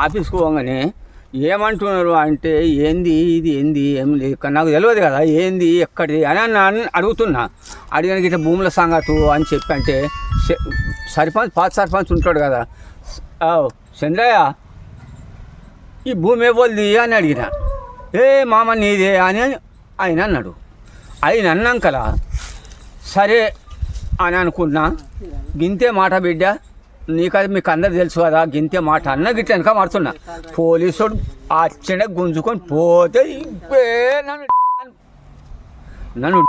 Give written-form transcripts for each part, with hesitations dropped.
ఆఫీస్కి పోగానే ఏమంటున్నారు అంటే ఏంది ఇది ఏంది ఏం లేదు నాకు తెలియదు కదా ఏంది ఎక్కడిది అని అడుగుతున్నా. అడిగానికి ఇట్లా భూముల సంగతు అని చెప్పి అంటే సర్పంచ్ పాత సర్పంచ్ ఉంటాడు కదా, చంద్రయ్య ఈ భూమి ఇవ్వద్ది అని అడిగిన. ఏ మామ నీదే అని ఆయన అన్నాడు. ఆయన అన్నాకలా సరే అని అనుకున్నా. గింతే మాట బిడ్డ, నీకది మీకు అందరు తెలుసు కదా, గింతే మాట అన్న గిట్ల వెనక మారుతున్నా. పోలీసుడు అచ్చనే గుంజుకొని పోతే నన్ను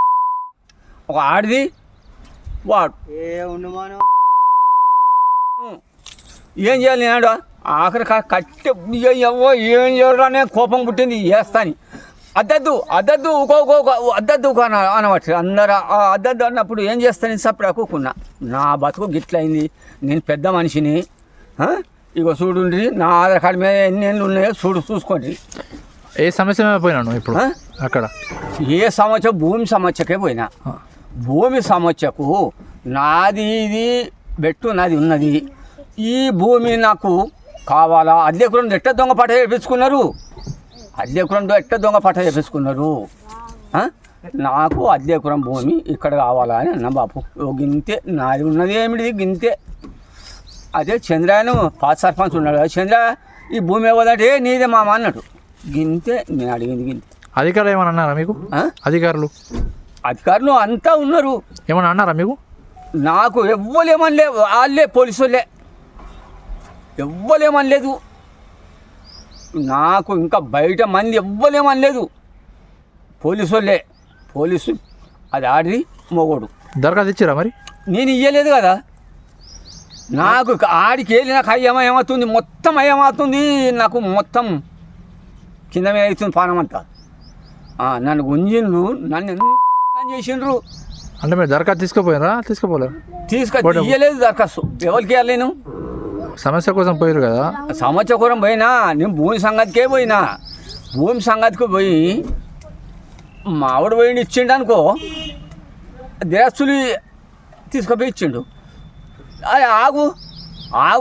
ఒక ఆడిది వాడు ఏం చేయాలి నేనాడు ఆఖరి కట్టె ఎవ్వో ఏం చేయాలనే కోపం పుట్టింది చేస్తాని. అద్దద్దు అద్దద్దు అనవచ్చు అందరూ. అద్దద్దు అన్నప్పుడు ఏం చేస్తాను సప్పుడు అక్కున్నా. నా బతుకు గిట్లయింది, నేను పెద్ద మనిషిని. ఇగో చూడండి నా ఆధార్ కార్డు మీద ఎన్ని ఏళ్ళు ఉన్నాయో చూసుకోండి. ఏ సమస్య పోయినాను ఇప్పుడు అక్కడ? ఏ సమస్య? భూమి సమస్యకే పోయినా. భూమి సమస్యకు నాది ఇది బెట్టు నాది ఉన్నది. ఈ భూమి నాకు కావాలా? అద్దెకురం ఎట్ట దొంగ పట్ట చేపించుకున్నారు, అద్దెకురం ఎట్ట దొంగ పట్ట చేపించుకున్నారు. నాకు అద్దెకురం భూమి ఇక్కడ కావాలా అని అన్న. బాపు గింతే నాది ఉన్నది ఏమిటి గింతే. అదే చంద్రను పాత సర్పంచ్ ఉన్నాడు కదా, చంద్ర ఈ భూమి ఇవ్వదంటే నీదే మామ అన్నాడు. గింతే నేను అడిగింది గింతే. అధికారులు ఏమన్నా అన్నారా మీకు? అధికారులు అంతా ఉన్నారు. ఏమన్నా అన్నారా మీకు? నాకు ఎవ్వలేమనలే, వాళ్ళే పోలీసులే ఎవ్వలేమనలేదు. నాకు ఇంకా బయట మంది ఎవ్వలేమనలేదు, పోలీసులే. పోలీసు అది ఆడి మొగోడు. దరఖాస్తు ఇచ్చారా మరి? నేను ఇయ్యలేదు కదా. నాకు ఆడికి వెళ్ళి నాకు అయ్యమవుతుంది, మొత్తం అయ్యమవుతుంది. నాకు మొత్తం కింద మీద అవుతుంది పానమంతా. నన్ను గుంజిండ్రు, నన్ను ఎంత చేసిండ్రు. అంటే మీరు దరఖాస్తు తీసుకోపోలేరు? ఇయ్యలేదు దరఖాస్తు. ఎవరికి ఇవ్వాలి? నేను సమస్య కోసం పోయారు కదా. సమస్య కోసం పోయినా. నేను భూమి సంగతికే పోయినా. భూమి సంగతికి పోయి మా ఆవిడ పోయి ఇచ్చిండు అనుకో, దిరస్తులు తీసుకుపోయి ఇచ్చిండు. అది ఆగు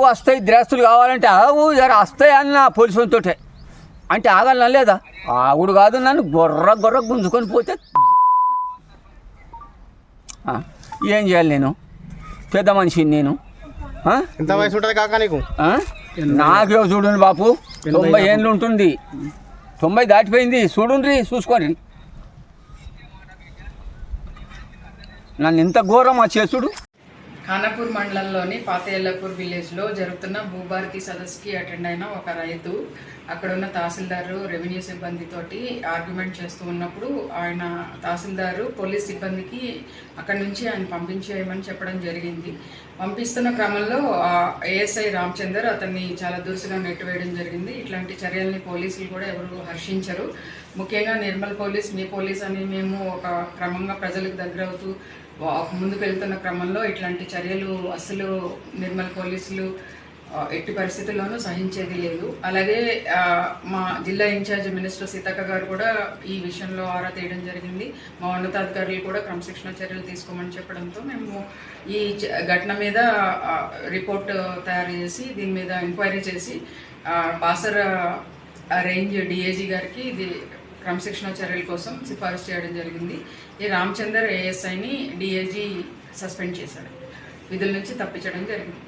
వస్తాయి దిరస్తులు కావాలంటే ఆగు జర వస్తాయి అన్న పోలీసులతో. అంటే ఆగాలన్నా లేదా? ఆగుడు కాదు, నన్ను గొర్ర గుంజుకొని పోతే ఏం చేయాలి? నేను పెద్ద మనిషిని. నేను ఎంత వయసు ఉంటుంది కాక నీకు? నాకే చూడండి బాపు, 90 ఏళ్ళు ఉంటుంది. 90 దాటిపోయింది. చూడండి, చూసుకోండి నన్ను ఇంత ఘోరం ఆ చేసుడు. ఖానాపూర్ మండలంలోని పాత ఎల్లపూర్ విలేజ్లో జరుగుతున్న భూభారతి సదస్సుకి అటెండ్ అయిన ఒక రైతు అక్కడ ఉన్న తహసీల్దారు రెవెన్యూ సిబ్బందితోటి ఆర్గ్యుమెంట్ చేస్తూ ఉన్నప్పుడు ఆయన తహసీల్దారు పోలీస్ సిబ్బందికి అక్కడి నుంచి ఆయన పంపించేయమని చెప్పడం జరిగింది. పంపిస్తున్న క్రమంలో ఏఎస్ఐ రామచందర్ అతన్ని చాలా దురుసుగా నెట్టివేయడం జరిగింది. ఇట్లాంటి చర్యల్ని పోలీసులు కూడా ఎవరు హర్షించరు. ముఖ్యంగా నిర్మల్ పోలీస్, మీ పోలీస్ అని మేము ఒక క్రమంగా ప్రజలకు దగ్గరవుతూ ముందుకు వెళ్తున్న క్రమంలో ఇట్లాంటి చర్యలు అసలు నిర్మల్ పోలీసులు ఎట్టి పరిస్థితుల్లోనూ సహించేది లేదు. అలాగే మా జిల్లా ఇన్ఛార్జ్ మినిస్టర్ సీతక్క గారు కూడా ఈ విషయంలో ఆరా తీయడం జరిగింది. మా ఉన్నతాధికారులు కూడా క్రమశిక్షణ చర్యలు తీసుకోమని చెప్పడంతో మేము ఈ ఘటన మీద రిపోర్ట్ తయారు చేసి దీని మీద ఎంక్వైరీ చేసి బాసర రేంజ్ డిఐజీ గారికి ఇది క్రమశిక్షణ చర్యల కోసం సిఫారసు చేయడం జరిగింది. ఈ రామచందర్ ఏఎస్ఐని డిఐజీ సస్పెండ్ చేశారు, విధుల నుంచి తప్పించడం జరిగింది.